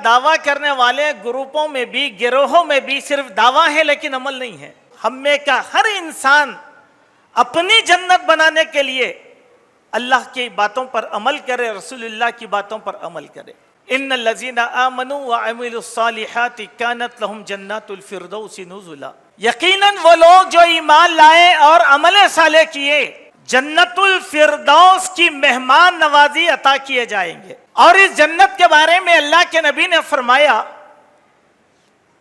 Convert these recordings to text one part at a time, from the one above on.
دعویٰ کرنے والے گروپوں میں بھی، گروہوں میں بھی صرف دعویٰ ہے لیکن عمل نہیں ہے۔ ہم میں کا ہر انسان اپنی جنت بنانے کے لیے اللہ کی باتوں پر عمل کرے، رسول اللہ کی باتوں پر عمل کرے۔ ان الذین آمنوا وعملوا الصالحات کانت لهم جنات الفردوس نزلا، یقیناً وہ لوگ جو ایمان لائے اور عمل صالح کیے جنت الفردوس کی مہمان نوازی عطا کیے جائیں گے۔ اور اس جنت کے بارے میں اللہ کے نبی نے فرمایا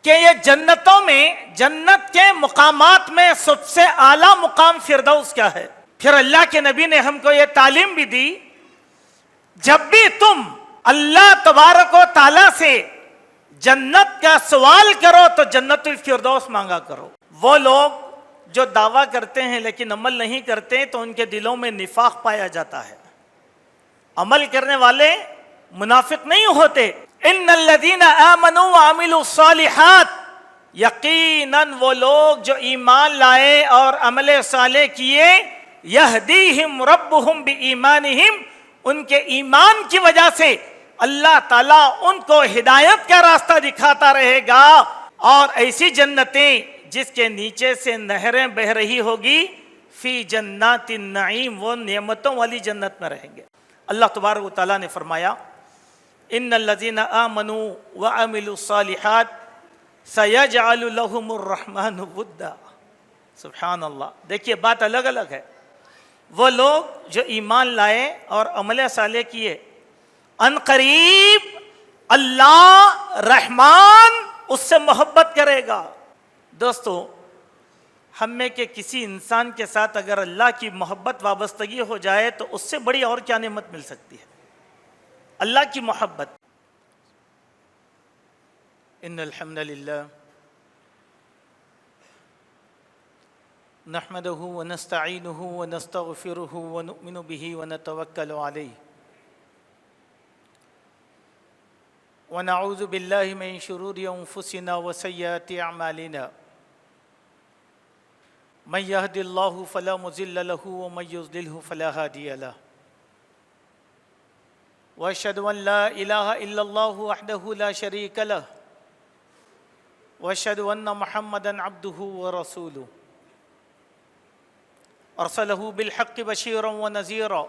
کہ یہ جنتوں میں، جنت کے مقامات میں سب سے اعلیٰ مقام فردوس کیا ہے؟ پھر اللہ کے نبی نے ہم کو یہ تعلیم بھی دی، جب بھی تم اللہ تبارک و تعالیٰ سے جنت کا سوال کرو تو جنت الفردوس مانگا کرو۔ وہ لوگ جو دعویٰ کرتے ہیں لیکن عمل نہیں کرتے تو ان کے دلوں میں نفاق پایا جاتا ہے۔ عمل کرنے والے منافق نہیں ہوتے۔ ان الذین آمنوا وعملوا الصالحات، یقیناً وہ لوگ جو ایمان لائے اور عمل صالح کیے، یہدیہم ربہم بایمانہم، ان کے ایمان کی وجہ سے اللہ تعالیٰ ان کو ہدایت کا راستہ دکھاتا رہے گا، اور ایسی جنتیں جس کے نیچے سے نہریں بہہ رہی ہوگی، فی جنات النعیم، وہ نعمتوں والی جنت میں رہیں گے۔ اللہ تبارک و تعالیٰ نے فرمایا ان الذین آمنوا وعملوا الصالحات سیجعل لهم الرحمن ودا۔ سبحان اللہ، دیکھیے بات الگ الگ ہے۔ وہ لوگ جو ایمان لائے اور عمل صالح کیے، ان قریب اللہ رحمان اس سے محبت کرے گا۔ دوستو، ہم میں کے کسی انسان کے ساتھ اگر اللہ کی محبت وابستگی ہو جائے تو اس سے بڑی اور کیا نعمت مل سکتی ہے؟ اللہ کی محبت۔ ان الحمد للہ نحمده ونستعینه ونستغفره ونؤمن به ونتوکل علیہ ونعوذ باللہ من شرور انفسنا وسیئات اعمالنا، من يهد الله فلا مضل له ومن يضلله فلا هادي له، واشهد ان لا اله الا الله وحده لا شريك له، واشهد ان محمدا عبده ورسوله، ارسله بالحق بشيرا ونذيرا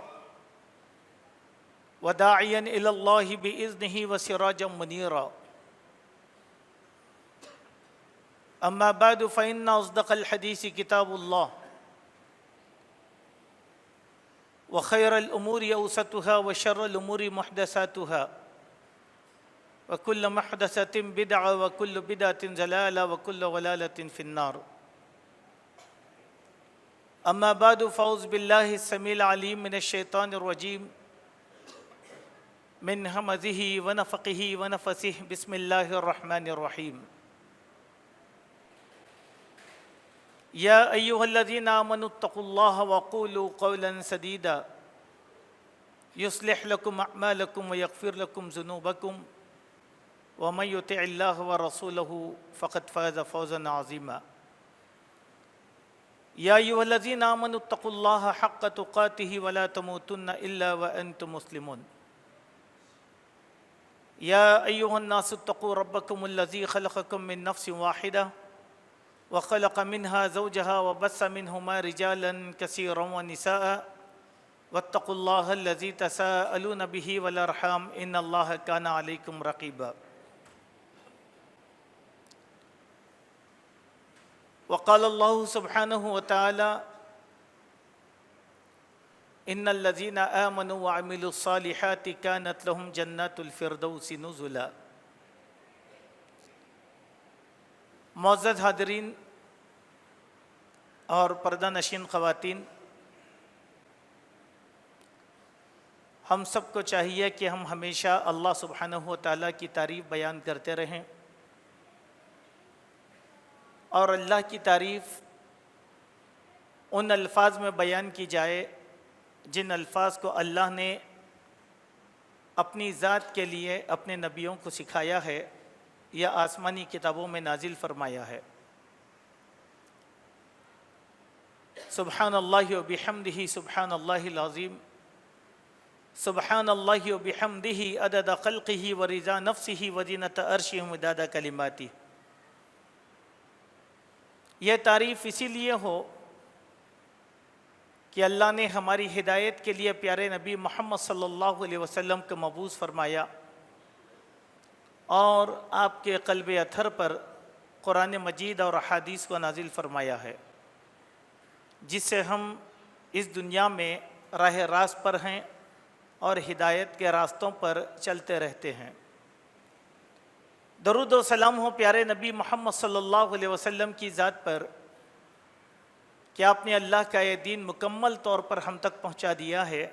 وداعيا الى الله باذنه وسراجا منيرا، اما بعد فان اصدق الحديث كتاب الله، وخير الامور اوسطها وشر الامور محدثاتها، وكل محدثة بدعة وكل بدعة ضلالة وكل ضلالة في النار، اما بعد فاعوذ بالله السميع العليم من الشيطان الرجيم، من همزه ونفخه ونفثه، بسم الله الرحمن الرحيم، یا ایھا الذین آمنوا اتقوا اللہ وقولوا قولا سدیدا یصلح لکم اعمالکم ویغفر لکم ذنوبکم ومن یطع اللہ ورسولہ فقد فاز فوزا عظیما، یا ایھا الذین آمنوا اتقوا اللہ حق تقاتہ ولا تموتن الا وانتم مسلمون، یا ایھا الناس اتقوا ربکم الذی خلقکم من نفس واحدہ وخلق منها زوجها وبث منهما رجالا كثيرا ونساء واتقوا الله الذي تساءلون به والارحام ان الله كان عليكم رقيبا، وقال الله سبحانه وتعالى ان الذين آمنوا وعملوا الصالحات كانت لهم جنات الفردوس نزلا۔ معزز حاضرین اور پردہ نشین خواتین، ہم سب کو چاہیے کہ ہم ہمیشہ اللہ سبحانہ و تعالیٰ کی تعریف بیان کرتے رہیں، اور اللہ کی تعریف ان الفاظ میں بیان کی جائے جن الفاظ کو اللہ نے اپنی ذات کے لیے اپنے نبیوں کو سکھایا ہے یا آسمانی کتابوں میں نازل فرمایا ہے۔ سبحان اللہ و بحمدہ سبحان اللہ العظیم، سبحان اللہ و بحمدہ عدد خلقہ و رضا نفسہ و زینت عرشہ و مداد کلماتہ۔ یہ تعریف اسی لیے ہو کہ اللہ نے ہماری ہدایت کے لیے پیارے نبی محمد صلی اللہ علیہ وسلم کو مبعوث فرمایا اور آپ کے قلب اطہر پر قرآن مجید اور احادیث کو نازل فرمایا ہے، جس سے ہم اس دنیا میں راہ راست پر ہیں اور ہدایت کے راستوں پر چلتے رہتے ہیں۔ درود و سلام ہو پیارے نبی محمد صلی اللہ علیہ وسلم کی ذات پر کہ آپ نے اللہ کا یہ دین مکمل طور پر ہم تک پہنچا دیا ہے۔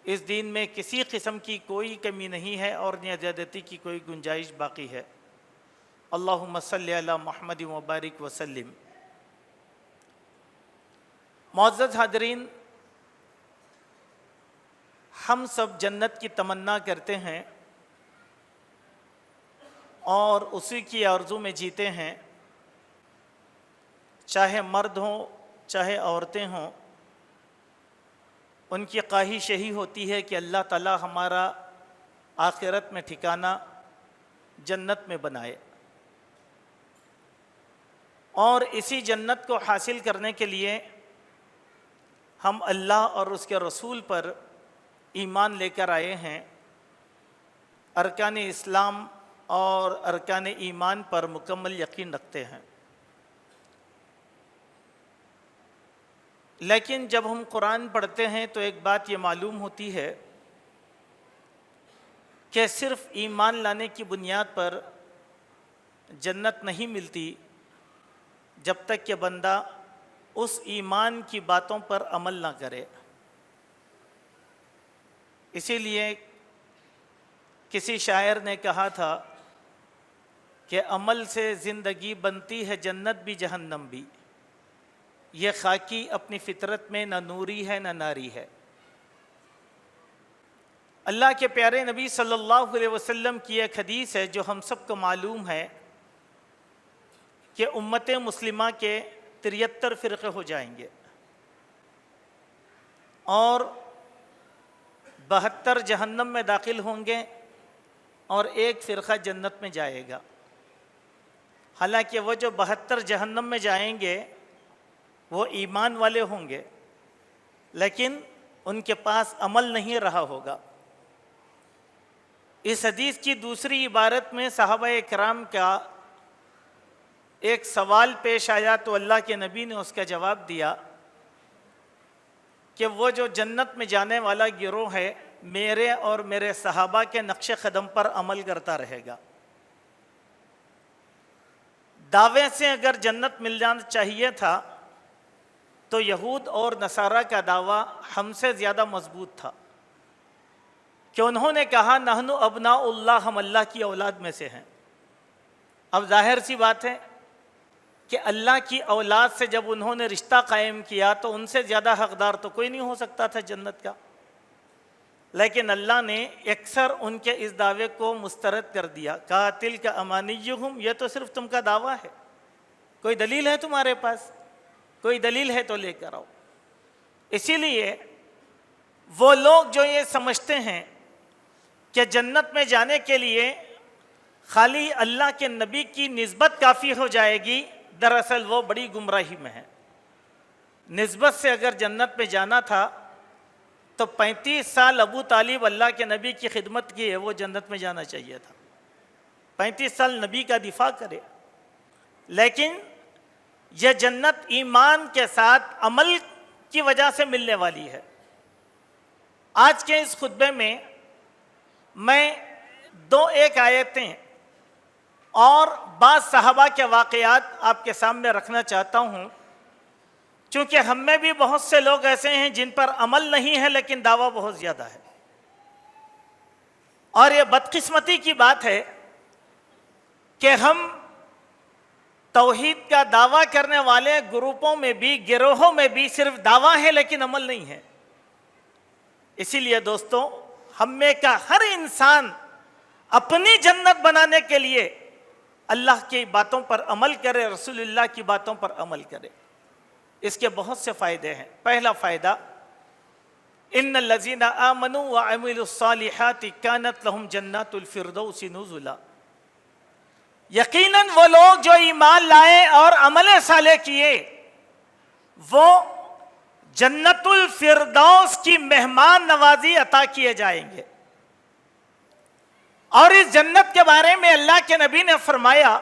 اس دین میں کسی قسم کی کوئی کمی نہیں ہے اور نہ زیادتی کی کوئی گنجائش باقی ہے۔ اللہم صلی علی محمد وبارک وسلم۔ معزز حاضرین، ہم سب جنت کی تمنا کرتے ہیں اور اسی کی آرزو میں جیتے ہیں، چاہے مرد ہوں چاہے عورتیں ہوں۔ ان کی خواہش یہی ہوتی ہے کہ اللہ تعالی ہمارا آخرت میں ٹھکانہ جنت میں بنائے، اور اسی جنت کو حاصل کرنے کے لیے ہم اللہ اور اس کے رسول پر ایمان لے کر آئے ہیں، ارکان اسلام اور ارکان ایمان پر مکمل یقین رکھتے ہیں۔ لیکن جب ہم قرآن پڑھتے ہیں تو ایک بات یہ معلوم ہوتی ہے کہ صرف ایمان لانے کی بنیاد پر جنت نہیں ملتی جب تک کہ بندہ اس ایمان کی باتوں پر عمل نہ کرے۔ اسی لیے کسی شاعر نے کہا تھا کہ عمل سے زندگی بنتی ہے جنت بھی جہنم بھی، یہ خاکی اپنی فطرت میں نہ نوری ہے نہ ناری ہے۔ اللہ کے پیارے نبی صلی اللہ علیہ وسلم کی ایک حدیث ہے جو ہم سب کو معلوم ہے کہ امت مسلمہ کے 73 فرقے ہو جائیں گے اور 72 جہنم میں داخل ہوں گے اور ایک فرقہ جنت میں جائے گا۔ حالانکہ وہ جو 72 جہنم میں جائیں گے وہ ایمان والے ہوں گے، لیکن ان کے پاس عمل نہیں رہا ہوگا۔ اس حدیث کی دوسری عبارت میں صحابہ کرام کا ایک سوال پیش آیا تو اللہ کے نبی نے اس کا جواب دیا کہ وہ جو جنت میں جانے والا گروہ ہے میرے اور میرے صحابہ کے نقش قدم پر عمل کرتا رہے گا۔ دعوے سے اگر جنت مل جانا چاہیے تھا تو یہود اور نصارہ کا دعویٰ ہم سے زیادہ مضبوط تھا کہ انہوں نے کہا نحن ابناء اللہ، ہم اللہ کی اولاد میں سے ہیں۔ اب ظاہر سی بات ہے کہ اللہ کی اولاد سے جب انہوں نے رشتہ قائم کیا تو ان سے زیادہ حقدار تو کوئی نہیں ہو سکتا تھا جنت کا، لیکن اللہ نے اکثر ان کے اس دعوے کو مسترد کر دیا، کہا تلک امانیہم، یہ تو صرف تم کا دعویٰ ہے، کوئی دلیل ہے تمہارے پاس؟ کوئی دلیل ہے تو لے کر آؤ۔ اسی لیے وہ لوگ جو یہ سمجھتے ہیں کہ جنت میں جانے کے لیے خالی اللہ کے نبی کی نسبت کافی ہو جائے گی، دراصل وہ بڑی گمراہی میں ہے۔ نسبت سے اگر جنت میں جانا تھا تو 35 سال ابو طالب اللہ کے نبی کی خدمت کی ہے، وہ جنت میں جانا چاہیے تھا، 35 سال نبی کا دفاع کرے۔ لیکن یہ جنت ایمان کے ساتھ عمل کی وجہ سے ملنے والی ہے۔ آج کے اس خطبے میں میں ایک آیتیں اور بعض صحابہ کے واقعات آپ کے سامنے رکھنا چاہتا ہوں، چونکہ ہم میں بھی بہت سے لوگ ایسے ہیں جن پر عمل نہیں ہے لیکن دعویٰ بہت زیادہ ہے، اور یہ بدقسمتی کی بات ہے کہ ہم توحید کا دعویٰ کرنے والے گروپوں میں بھی، گروہوں میں بھی صرف دعویٰ ہے لیکن عمل نہیں ہے۔ اسی لیے دوستو، ہم میں کا ہر انسان اپنی جنت بنانے کے لیے اللہ کی باتوں پر عمل کرے، رسول اللہ کی باتوں پر عمل کرے۔ اس کے بہت سے فائدے ہیں۔ پہلا فائدہ ان الذین آمنوا وعملوا الصالحات کانت لهم جنات الفردوس نزلا، یقیناً وہ لوگ جو ایمان لائے اور عمل صالح کیے وہ جنت الفردوس کی مہمان نوازی عطا کیے جائیں گے۔ اور اس جنت کے بارے میں اللہ کے نبی نے فرمایا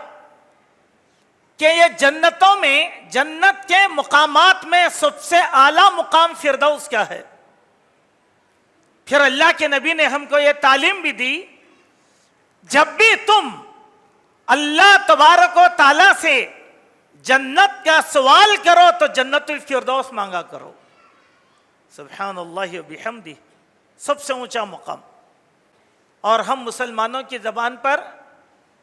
کہ یہ جنتوں میں، جنت کے مقامات میں سب سے اعلیٰ مقام فردوس کا ہے۔ پھر اللہ کے نبی نے ہم کو یہ تعلیم بھی دی، جب بھی تم اللہ تبارک و تعالیٰ سے جنت کا سوال کرو تو جنت الفردوس مانگا کرو۔ سبحان اللہ و بحمدہ، سب سے اونچا مقام۔ اور ہم مسلمانوں کی زبان پر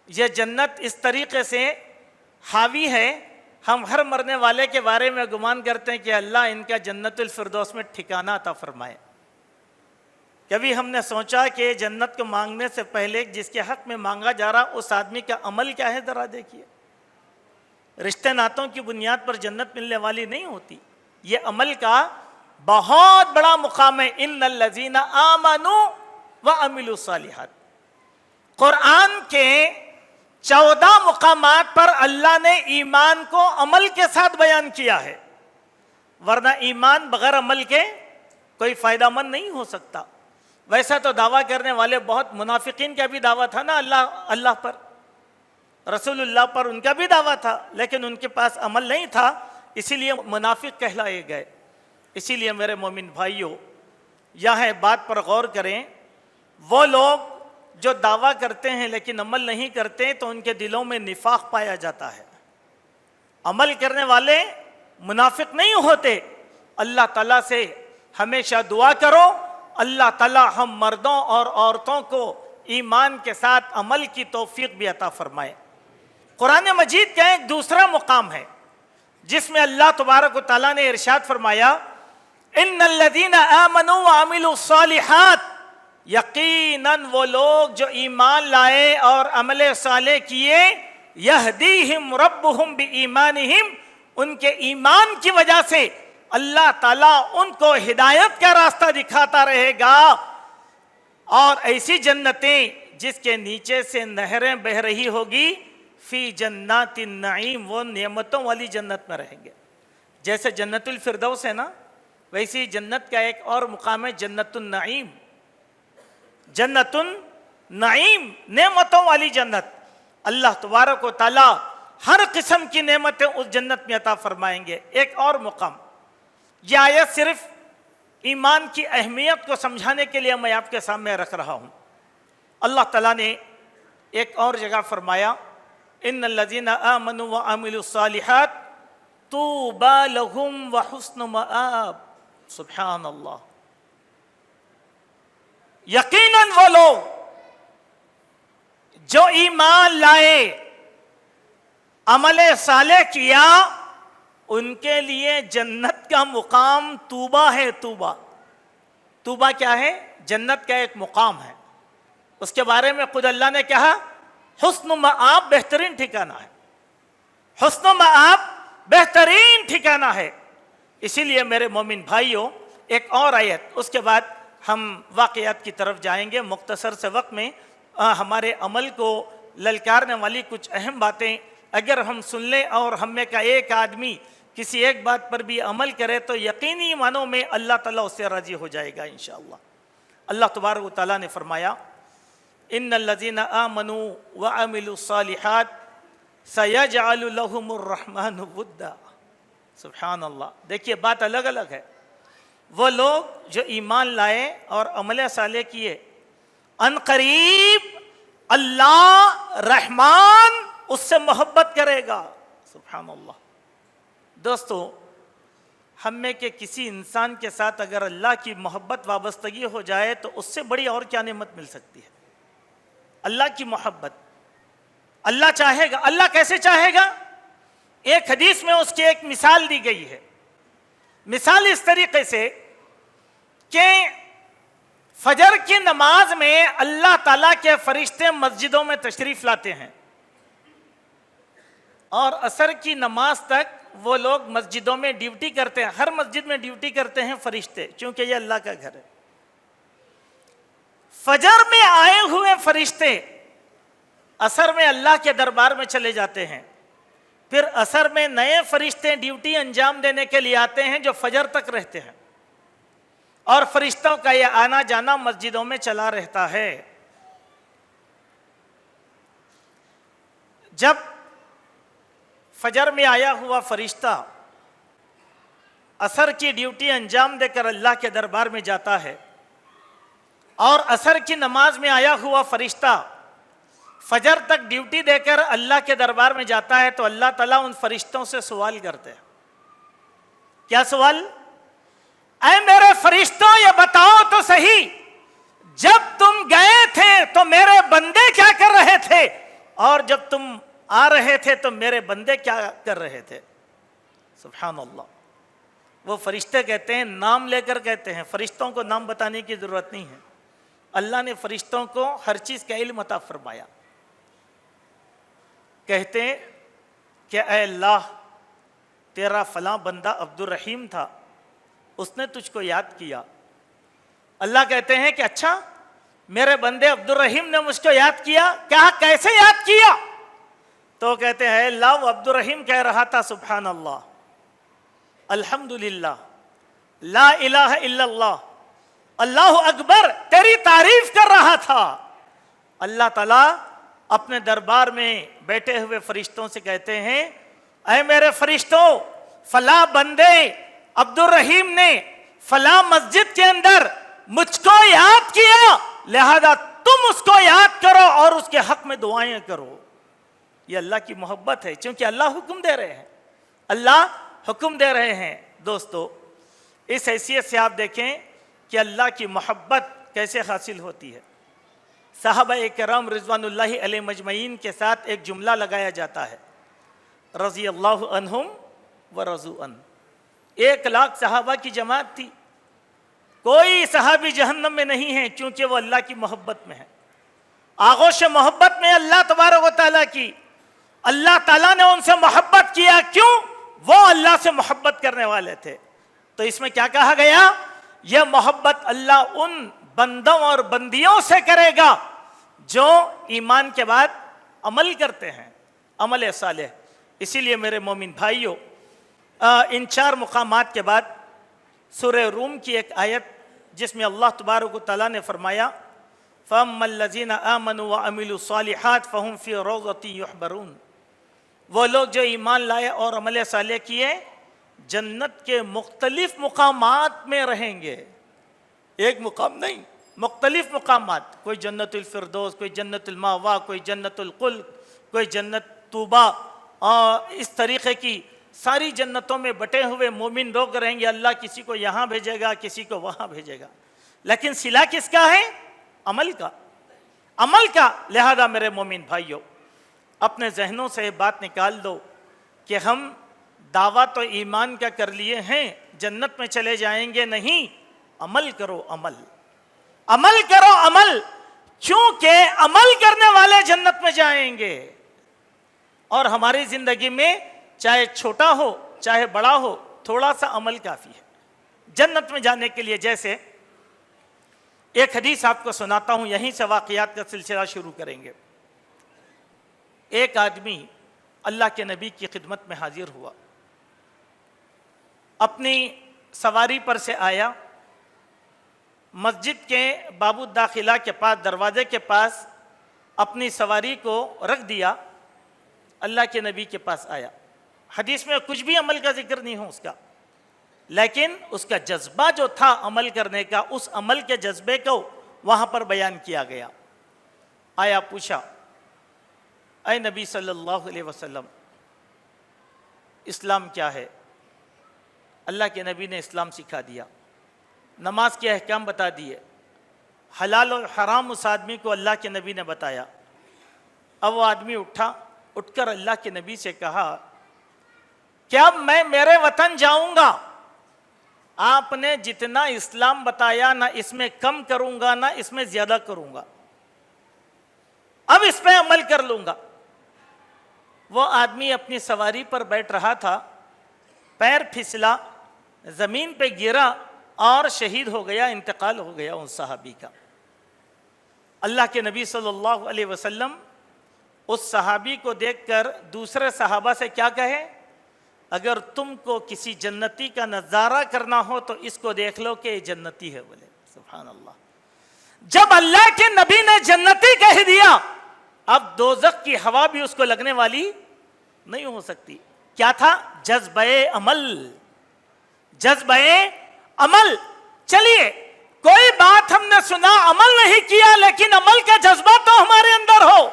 یہ جنت اس طریقے سے حاوی ہے، ہم ہر مرنے والے کے بارے میں گمان کرتے ہیں کہ اللہ ان کا جنت الفردوس میں ٹھکانہ عطا فرمائے۔ کبھی ہم نے سوچا کہ جنت کو مانگنے سے پہلے جس کے حق میں مانگا جا رہا اس آدمی کا عمل کیا ہے ذرا دیکھیے۔ رشتے ناتوں کی بنیاد پر جنت ملنے والی نہیں ہوتی، یہ عمل کا بہت بڑا مقام ہے۔ ان الذین آمنوا وعملوا الصالحات، قرآن کے 14 مقامات پر اللہ نے ایمان کو عمل کے ساتھ بیان کیا ہے، ورنہ ایمان بغیر عمل کے کوئی فائدہ مند نہیں ہو سکتا۔ ویسا تو دعویٰ کرنے والے بہت، منافقین کا بھی دعویٰ تھا نا اللہ پر، رسول اللہ پر ان کا بھی دعویٰ تھا، لیکن ان کے پاس عمل نہیں تھا، اسی لیے منافق کہلائے گئے۔ اسی لیے میرے مومن بھائیوں، یہاں بات پر غور کریں، وہ لوگ جو دعویٰ کرتے ہیں لیکن عمل نہیں کرتے تو ان کے دلوں میں نفاق پایا جاتا ہے۔ عمل کرنے والے منافق نہیں ہوتے۔ اللہ تعالیٰ سے ہمیشہ دعا کرو، اللہ تعالیٰ ہم مردوں اور عورتوں کو ایمان کے ساتھ عمل کی توفیق بھی عطا فرمائے۔ قرآن مجید کا ایک دوسرا مقام ہے جس میں اللہ تبارک و تعالیٰ نے ارشاد فرمایا، ان الذین آمنوا وعملوا الصالحات، یقیناً وہ لوگ جو ایمان لائے اور عمل صالح کیے، یہدیہم ربہم بایمانہم، ان کے ایمان کی وجہ سے اللہ تعالیٰ ان کو ہدایت کا راستہ دکھاتا رہے گا، اور ایسی جنتیں جس کے نیچے سے نہریں بہہ رہی ہوگی، فی جنات النعیم، وہ نعمتوں والی جنت میں رہیں گے۔ جیسے جنت الفردوس ہے نا، ویسی جنت کا ایک اور مقام ہے جنت النعیم۔ جنت النعیم، نعمتوں والی جنت۔ اللہ تبارک و تعالی ہر قسم کی نعمتیں اس جنت میں عطا فرمائیں گے۔ ایک اور مقام، یہ آیت صرف ایمان کی اہمیت کو سمجھانے کے لیے میں آپ کے سامنے رکھ رہا ہوں۔ اللہ تعالیٰ نے ایک اور جگہ فرمایا، ان الذین آمنوا وعملوا الصالحات طوبی لہم وحسن مآب۔ سبحان اللہ، یقیناً وہ لوگ جو ایمان لائے، عمل صالح کیا، ان کے لیے جنت کا مقام طوبہ ہے۔ طوبہ کیا ہے؟ جنت کا ایک مقام ہے، اس کے بارے میں خود اللہ نے کہا حسن مآب، بہترین ٹھکانہ ہے۔ حسن مآب بہترین ٹھکانہ ہے۔ اسی لیے میرے مومن بھائیوں، ایک اور آیت، اس کے بعد ہم واقعات کی طرف جائیں گے۔ مختصر سے وقت میں ہمارے عمل کو للکارنے والی کچھ اہم باتیں اگر ہم سن لیں اور ہم میں کا ایک آدمی کسی ایک بات پر بھی عمل کرے تو یقینی معنوں میں اللہ تعالیٰ اس سے راضی ہو جائے گا انشاءاللہ۔ اللہ تبارک و تعالیٰ نے فرمایا، ان الذین آمنوا وعملوا الصالحات سیجعل لهم الرحمن ودا۔ سبحان اللہ، دیکھیے بات الگ الگ ہے۔ وہ لوگ جو ایمان لائے اور عمل صالح کیے، ان قریب اللہ رحمان اس سے محبت کرے گا۔ سبحان اللہ۔ دوستو، ہم میں کے کسی انسان کے ساتھ اگر اللہ کی محبت وابستگی ہو جائے تو اس سے بڑی اور کیا نعمت مل سکتی ہے؟ اللہ کی محبت۔ اللہ چاہے گا، اللہ کیسے چاہے گا؟ ایک حدیث میں اس کی ایک مثال دی گئی ہے۔ مثال اس طریقے سے کہ فجر کی نماز میں اللہ تعالیٰ کے فرشتے مسجدوں میں تشریف لاتے ہیں، اور عصر کی نماز تک وہ لوگ مسجدوں میں ڈیوٹی کرتے ہیں. ہر مسجد میں ڈیوٹی کرتے ہیں فرشتے, چونکہ یہ اللہ کا گھر ہے. فجر میں آئے ہوئے فرشتے عصر میں اللہ کے دربار میں چلے جاتے ہیں. پھر عصر میں نئے فرشتے ڈیوٹی انجام دینے کے لیے آتے ہیں جو فجر تک رہتے ہیں, اور فرشتوں کا یہ آنا جانا مسجدوں میں چلا رہتا ہے. جب فجر میں آیا ہوا فرشتہ عصر کی ڈیوٹی انجام دے کر اللہ کے دربار میں جاتا ہے, اور عصر کی نماز میں آیا ہوا فرشتہ فجر تک ڈیوٹی دے کر اللہ کے دربار میں جاتا ہے, تو اللہ تعالیٰ ان فرشتوں سے سوال کرتے ہیں. کیا سوال؟ اے میرے فرشتوں یہ بتاؤ تو صحیح, جب تم گئے تھے تو میرے بندے کیا کر رہے تھے, اور جب تم آ رہے تھے تو میرے بندے کیا کر رہے تھے؟ سبحان اللہ. وہ فرشتے کہتے ہیں, نام لے کر کہتے ہیں, فرشتوں کو نام بتانے کی ضرورت نہیں ہے. اللہ نے فرشتوں کو ہر چیز کا علم عطا فرمایا. کہتے ہیں کہ اے اللہ تیرا فلاں بندہ عبد الرحیم تھا, اس نے تجھ کو یاد کیا. اللہ کہتے ہیں کہ اچھا میرے بندے عبد الرحیم نے مجھ کو یاد کیا, کہا کیسے یاد کیا؟ تو کہتے ہیں اے اللہ وہ عبد الرحیم کہہ رہا تھا سبحان اللہ, الحمدللہ, لا الہ الا اللہ, اللہ اکبر, تیری تعریف کر رہا تھا. اللہ تعالیٰ اپنے دربار میں بیٹھے ہوئے فرشتوں سے کہتے ہیں اے میرے فرشتوں, فلاں بندے عبد الرحیم نے فلاں مسجد کے اندر مجھ کو یاد کیا, لہذا تم اس کو یاد کرو اور اس کے حق میں دعائیں کرو. یہ اللہ کی محبت ہے, چونکہ اللہ حکم دے رہے ہیں, اللہ حکم دے رہے ہیں. دوستو اس حیثیت سے آپ دیکھیں کہ اللہ کی محبت کیسے حاصل ہوتی ہے. صحابہ کرام رضوان اللہ علیہ مجمعین کے ساتھ ایک جملہ لگایا جاتا ہے, رضی اللہ عنہم ورضوا عنہ. 1,00,000 صحابہ کی جماعت تھی, کوئی صحابی جہنم میں نہیں ہے چونکہ وہ اللہ کی محبت میں ہے. آغوش محبت میں اللہ تبارک و تعالیٰ کی, اللہ تعالیٰ نے ان سے محبت کیا. کیوں؟ وہ اللہ سے محبت کرنے والے تھے. تو اس میں کیا کہا گیا؟ یہ محبت اللہ ان بندوں اور بندیوں سے کرے گا جو ایمان کے بعد عمل کرتے ہیں, عمل صالح. اسی لیے میرے مومن بھائیوں, ان 4 مقامات کے بعد سورہ روم کی ایک آیت جس میں اللہ تبارک و تعالیٰ نے فرمایا فَأَمَّا الَّذِينَ آمَنُوا وَعَمِلُوا الصَّالِحَاتِ فَهُمْ فِي رَوْضَةٍ يُحْبَرُونَ. وہ لوگ جو ایمان لائے اور عمل صالح کیے جنت کے مختلف مقامات میں رہیں گے. ایک مقام نہیں, مختلف مقامات. کوئی جنت الفردوس, کوئی جنت المأوا, کوئی جنت الخلد, کوئی جنت طوبہ, اور اس طریقے کی ساری جنتوں میں بٹے ہوئے مومن لوگ رہیں گے. اللہ کسی کو یہاں بھیجے گا, کسی کو وہاں بھیجے گا, لیکن صلہ کس کا ہے؟ عمل کا, عمل کا. لہذا میرے مومن بھائیوں اپنے ذہنوں سے یہ بات نکال دو کہ ہم دعویٰ تو ایمان کا کر لیے ہیں, جنت میں چلے جائیں گے نہیں. عمل کرو, عمل, عمل کرو, عمل, چونکہ عمل کرنے والے جنت میں جائیں گے. اور ہماری زندگی میں چاہے چھوٹا ہو چاہے بڑا ہو, تھوڑا سا عمل کافی ہے جنت میں جانے کے لیے. جیسے ایک حدیث آپ کو سناتا ہوں, یہیں سے واقعات کا سلسلہ شروع کریں گے. ایک آدمی اللہ کے نبی کی خدمت میں حاضر ہوا, اپنی سواری پر سے آیا, مسجد کے باب الداخلہ کے پاس, دروازے کے پاس اپنی سواری کو رکھ دیا, اللہ کے نبی کے پاس آیا. حدیث میں کچھ بھی عمل کا ذکر نہیں ہو اس کا, لیکن اس کا جذبہ جو تھا عمل کرنے کا, اس عمل کے جذبے کو وہاں پر بیان کیا گیا. آیا, پوچھا اے نبی صلی اللہ علیہ وسلم اسلام کیا ہے؟ اللہ کے نبی نے اسلام سکھا دیا, نماز کے احکام بتا دیے, حلال اور حرام اس آدمی کو اللہ کے نبی نے بتایا. اب وہ آدمی اٹھا, اٹھ کر اللہ کے نبی سے کہا کیا میں میرے وطن جاؤں گا؟ آپ نے جتنا اسلام بتایا نہ اس میں کم کروں گا نہ اس میں زیادہ کروں گا, اب اس پہ عمل کر لوں گا. وہ آدمی اپنی سواری پر بیٹھ رہا تھا، پیر پھسلا، زمین پہ گرا اور شہید ہو گیا، انتقال ہو گیا اس صحابی کا۔ اللہ کے نبی صلی اللہ علیہ وسلم اس صحابی کو دیکھ کر دوسرے صحابہ سے کیا کہے؟ اگر تم کو کسی جنتی کا نظارہ کرنا ہو تو اس کو دیکھ لو کہ یہ جنتی ہے۔ بولے سبحان اللہ۔ جب اللہ کے نبی نے جنتی کہہ دیا، اب دوزخ کی ہوا بھی اس کو لگنے والی نہیں ہو سکتی۔ کیا تھا؟ جذبہ عمل، جذبہ عمل۔ چلیے کوئی بات ہم نے سنا، عمل نہیں کیا، لیکن عمل کا جذبہ تو ہمارے اندر ہو۔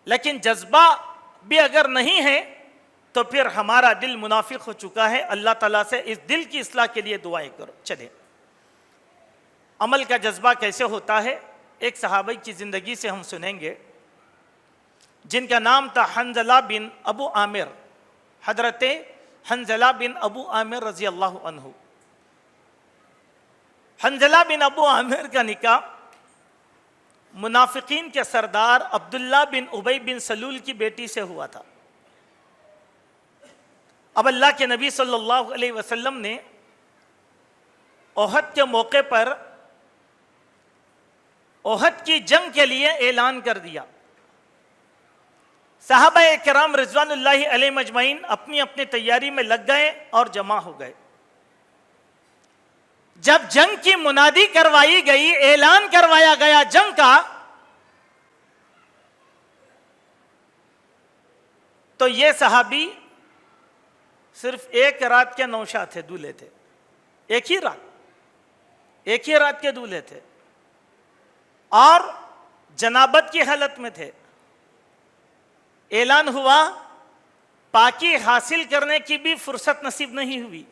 لیکن جذبہ بھی اگر نہیں ہے تو پھر ہمارا دل منافق ہو چکا ہے۔ اللہ تعالیٰ سے اس دل کی اصلاح کے لیے دعائیں کرو۔ چلیں عمل کا جذبہ کیسے ہوتا ہے، ایک صحابی کی زندگی سے ہم سنیں گے جن کا نام تھا حنظلہ بن ابو عامر، حضرت حنظلہ بن ابو عامر رضی اللہ عنہ۔ حنظلہ بن ابو عامر کا نکاح منافقین کے سردار عبداللہ بن ابی بن سلول کی بیٹی سے ہوا تھا۔ اب اللہ کے نبی صلی اللہ علیہ وسلم نے احد کے موقع پر احد کی جنگ کے لیے اعلان کر دیا۔ صحابہ کرام رضوان اللہ علیہ مجمعین اپنی اپنی تیاری میں لگ گئے اور جمع ہو گئے۔ جب جنگ کی منادی کروائی گئی، اعلان کروایا گیا جنگ کا، تو یہ صحابی صرف ایک رات کے نوشا تھے، دولہے تھے، ایک ہی رات کے دولہے تھے اور جنابت کی حالت میں تھے۔ اعلان ہوا، پاکی حاصل کرنے کی بھی فرصت نصیب نہیں ہوئی،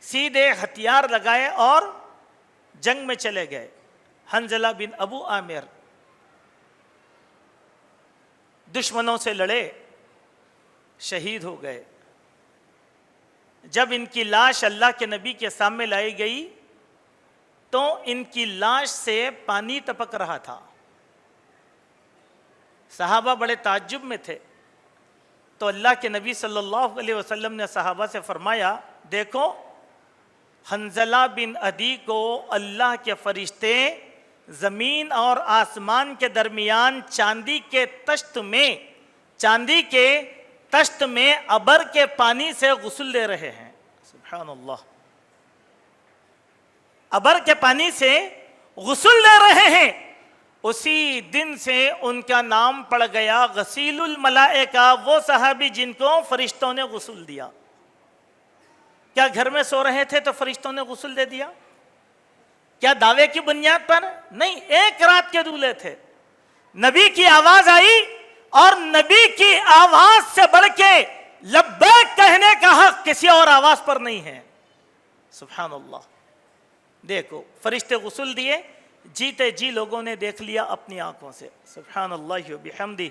سیدھے ہتھیار لگائے اور جنگ میں چلے گئے۔ حنظلہ بن ابو عامر دشمنوں سے لڑے، شہید ہو گئے۔ جب ان کی لاش اللہ کے نبی کے سامنے لائی گئی تو ان کی لاش سے پانی ٹپک رہا تھا۔ صحابہ بڑے تعجب میں تھے، تو اللہ کے نبی صلی اللہ علیہ وسلم نے صحابہ سے فرمایا، دیکھو حنظلہ بن عدی کو اللہ کے فرشتے زمین اور آسمان کے درمیان چاندی کے تشت میں ابر کے پانی سے غسل دے رہے ہیں۔ سبحان اللہ، ابر کے پانی سے غسل دے رہے ہیں۔ اسی دن سے ان کا نام پڑ گیا غسیل الملائکہ، وہ صحابی جن کو فرشتوں نے غسل دیا۔ کیا گھر میں سو رہے تھے تو فرشتوں نے غسل دے دیا؟ کیا دعوے کی بنیاد پر؟ نہیں، ایک رات کے دولہے تھے۔ نبی کی آواز آئی اور نبی کی آواز سے بڑھ کے لبیک کہنے کا حق کسی اور آواز پر نہیں ہے۔ سبحان اللہ۔ دیکھو فرشتے غسل دیے، جیتے جی لوگوں نے دیکھ لیا اپنی آنکھوں سے۔ سبحان اللہ و بحمدہ۔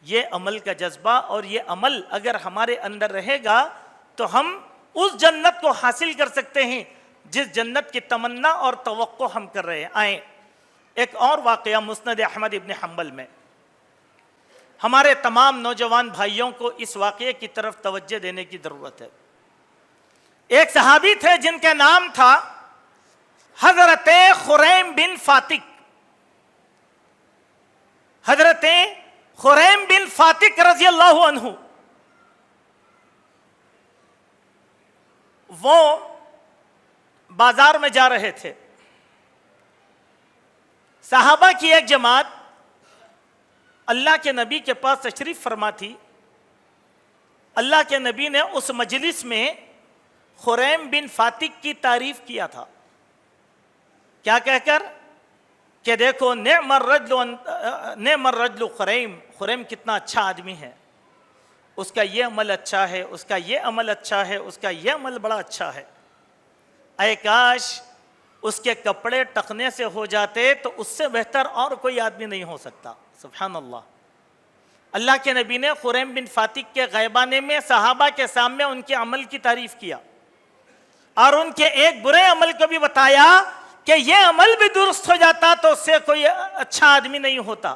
یہ عمل کا جذبہ اور یہ عمل اگر ہمارے اندر رہے گا تو ہم اس جنت کو حاصل کر سکتے ہیں جس جنت کی تمنا اور توقع ہم کر رہے ہیں۔ آئیں ایک اور واقعہ مسند احمد ابن حنبل میں، ہمارے تمام نوجوان بھائیوں کو اس واقعے کی طرف توجہ دینے کی ضرورت ہے۔ ایک صحابی تھے جن کا نام تھا حضرت خریم بن فاتق۔ حضرت خریم بن فاتق رضی اللہ عنہ، وہ بازار میں جا رہے تھے۔ صحابہ کی ایک جماعت اللہ کے نبی کے پاس تشریف فرما تھی۔ اللہ کے نبی نے اس مجلس میں خریم بن فاتق کی تعریف کیا تھا، کیا کہہ کر کہ دیکھو نعم الرجل خریم، خریم کتنا اچھا آدمی ہے، اس کا یہ عمل اچھا ہے، اس کا یہ عمل اچھا ہے، اس کا یہ عمل بڑا اچھا ہے۔ اے کاش اس کے کپڑے ٹکنے سے ہو جاتے تو اس سے بہتر اور کوئی آدمی نہیں ہو سکتا۔ سبحان اللہ۔ اللہ کے نبی نے خریم بن فاتق کے غیبانے میں صحابہ کے سامنے ان کے عمل کی تعریف کیا اور ان کے ایک برے عمل کو بھی بتایا کہ یہ عمل بھی درست ہو جاتا تو اس سے کوئی اچھا آدمی نہیں ہوتا۔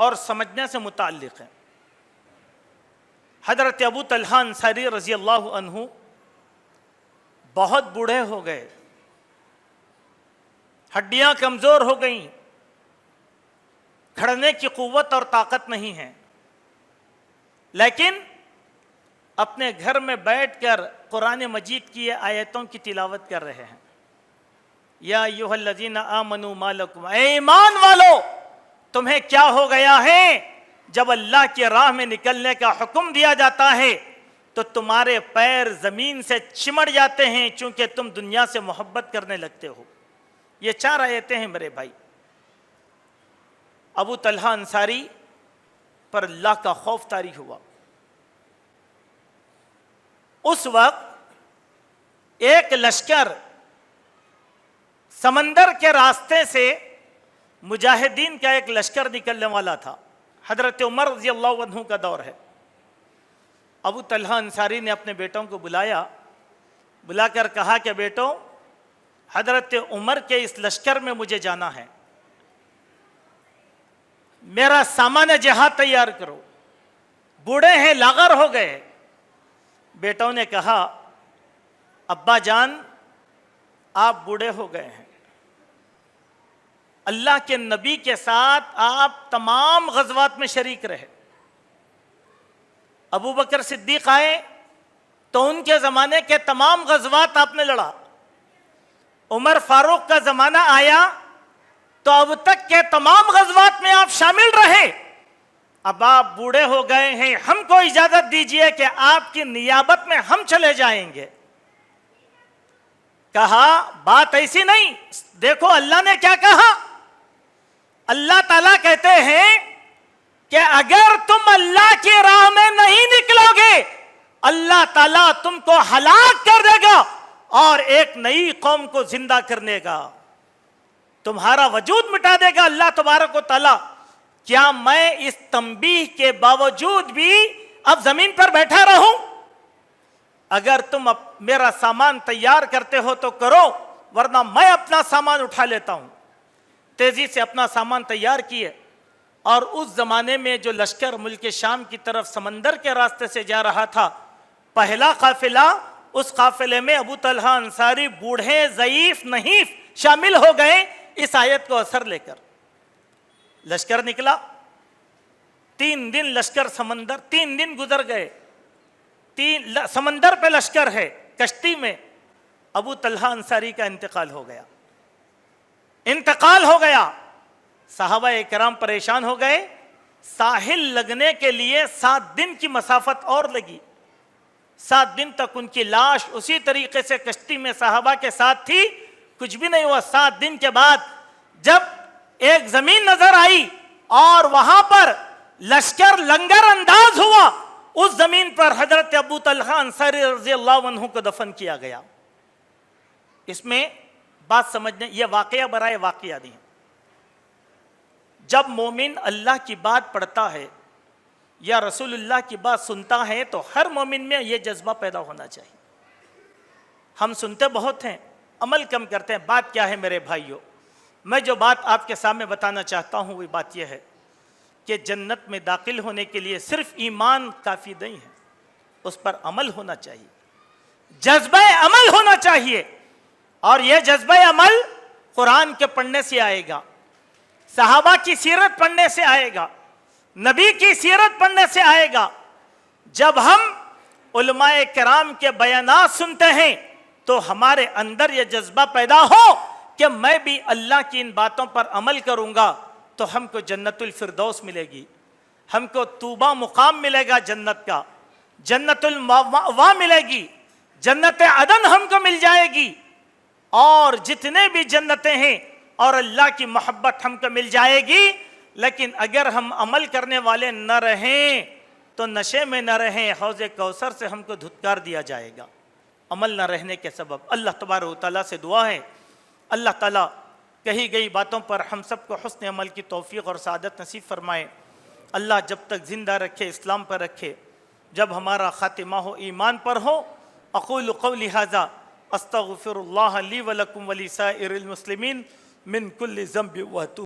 اور سمجھنے سے متعلق ہے۔ حضرت ابو طلحہ انصاری رضی اللہ عنہ بہت بوڑھے ہو گئے، ہڈیاں کمزور ہو گئیں، کھڑنے کی قوت اور طاقت نہیں ہے، لیکن اپنے گھر میں بیٹھ کر قرآن مجید کی آیتوں کی تلاوت کر رہے ہیں۔ یا ایھا الذین آمنوا ما لکم، اے ایمان والو تمہیں کیا ہو گیا ہے؟ جب اللہ کی راہ میں نکلنے کا حکم دیا جاتا ہے تو تمہارے پیر زمین سے چمڑ جاتے ہیں، چونکہ تم دنیا سے محبت کرنے لگتے ہو۔ یہ 4 آیتیں ہیں میرے بھائی۔ ابو طلحہ انصاری پر اللہ کا خوف طاری ہوا۔ اس وقت ایک لشکر سمندر کے راستے سے مجاہدین کا ایک لشکر نکلنے والا تھا۔ حضرت عمر رضی اللہ عنہ کا دور ہے۔ ابو طلحہ انصاری نے اپنے بیٹوں کو بلا کر کہا کہ بیٹوں، حضرت عمر کے اس لشکر میں مجھے جانا ہے، میرا سامان جہاد تیار کرو۔ بوڑھے ہیں، لاغر ہو گئے۔ بیٹوں نے کہا ابا جان آپ بوڑھے ہو گئے ہیں، اللہ کے نبی کے ساتھ آپ تمام غزوات میں شریک رہے۔ ابو بکر صدیق آئے تو ان کے زمانے کے تمام غزوات آپ نے لڑا۔ عمر فاروق کا زمانہ آیا تو اب تک کے تمام غزوات میں آپ شامل رہے۔ اب آپ بوڑھے ہو گئے ہیں، ہم کو اجازت دیجئے کہ آپ کی نیابت میں ہم چلے جائیں گے۔ کہا بات ایسی نہیں، دیکھو اللہ نے کیا کہا۔ اللہ تعالیٰ کہتے ہیں کہ اگر تم اللہ کی راہ میں نہیں نکلو گے اللہ تعالیٰ تم کو ہلاک کر دے گا اور ایک نئی قوم کو زندہ کرنے گا، تمہارا وجود مٹا دے گا اللہ تبارک و تعالیٰ۔ کیا میں اس تنبیہ کے باوجود بھی اب زمین پر بیٹھا رہوں؟ اگر تم میرا سامان تیار کرتے ہو تو کرو، ورنہ میں اپنا سامان اٹھا لیتا ہوں۔ تیزی سے اپنا سامان تیار کیے، اور اس زمانے میں جو لشکر ملک شام کی طرف سمندر کے راستے سے جا رہا تھا، پہلا قافلہ، اس قافلے میں ابو طلحہ انصاری بوڑھے ضعیف نحیف شامل ہو گئے اس آیت کو اثر لے کر۔ لشکر نکلا، 3 دن لشکر سمندر، 3 دن گزر گئے، سمندر پہ لشکر ہے، کشتی میں ابو طلحہ انصاری کا انتقال ہو گیا۔ صحابہ اکرام پریشان ہو گئے، ساحل لگنے کے لیے 7 دن کی مسافت اور لگی۔ 7 دن تک ان کی لاش اسی طریقے سے کشتی میں صحابہ کے ساتھ تھی، کچھ بھی نہیں ہوا۔ 7 دن کے بعد جب ایک زمین نظر آئی اور وہاں پر لشکر لنگر انداز ہوا، اس زمین پر حضرت ابو طلحہ انصاری رضی اللہ عنہ کو دفن کیا گیا۔ اس میں بات سمجھنے، یہ واقعہ برائے واقعہ نہیں ہے۔ جب مومن اللہ کی بات پڑھتا ہے یا رسول اللہ کی بات سنتا ہے تو ہر مومن میں یہ جذبہ پیدا ہونا چاہیے۔ ہم سنتے بہت ہیں، عمل کم کرتے ہیں۔ بات کیا ہے میرے بھائیوں؟ میں جو بات آپ کے سامنے بتانا چاہتا ہوں وہ بات یہ ہے کہ جنت میں داخل ہونے کے لیے صرف ایمان کافی نہیں ہے، اس پر عمل ہونا چاہیے، جذبہ عمل ہونا چاہیے۔ اور یہ جذبہ عمل قرآن کے پڑھنے سے آئے گا، صحابہ کی سیرت پڑھنے سے آئے گا، نبی کی سیرت پڑھنے سے آئے گا۔ جب ہم علماء کرام کے بیانات سنتے ہیں تو ہمارے اندر یہ جذبہ پیدا ہو کہ میں بھی اللہ کی ان باتوں پر عمل کروں گا تو ہم کو جنت الفردوس ملے گی، ہم کو طوبہ مقام ملے گا جنت کا، جنت المأویٰ ملے گی، جنت عدن ہم کو مل جائے گی، اور جتنے بھی جنتیں ہیں اور اللہ کی محبت ہم کو مل جائے گی۔ لیکن اگر ہم عمل کرنے والے نہ رہیں تو نشے میں نہ رہیں، حوض کوثر سے ہم کو دھتکار دیا جائے گا عمل نہ رہنے کے سبب۔ اللہ تبارک و تعالیٰ سے دعا ہے اللہ تعالیٰ کہی گئی باتوں پر ہم سب کو حسن عمل کی توفیق اور سعادت نصیب فرمائے۔ اللہ جب تک زندہ رکھے اسلام پر رکھے، جب ہمارا خاتمہ ہو ایمان پر ہو۔ اقول قولی ھذا استغفر اللہ لی ولکم ولسائر المسلمین من کل ذنب واتوب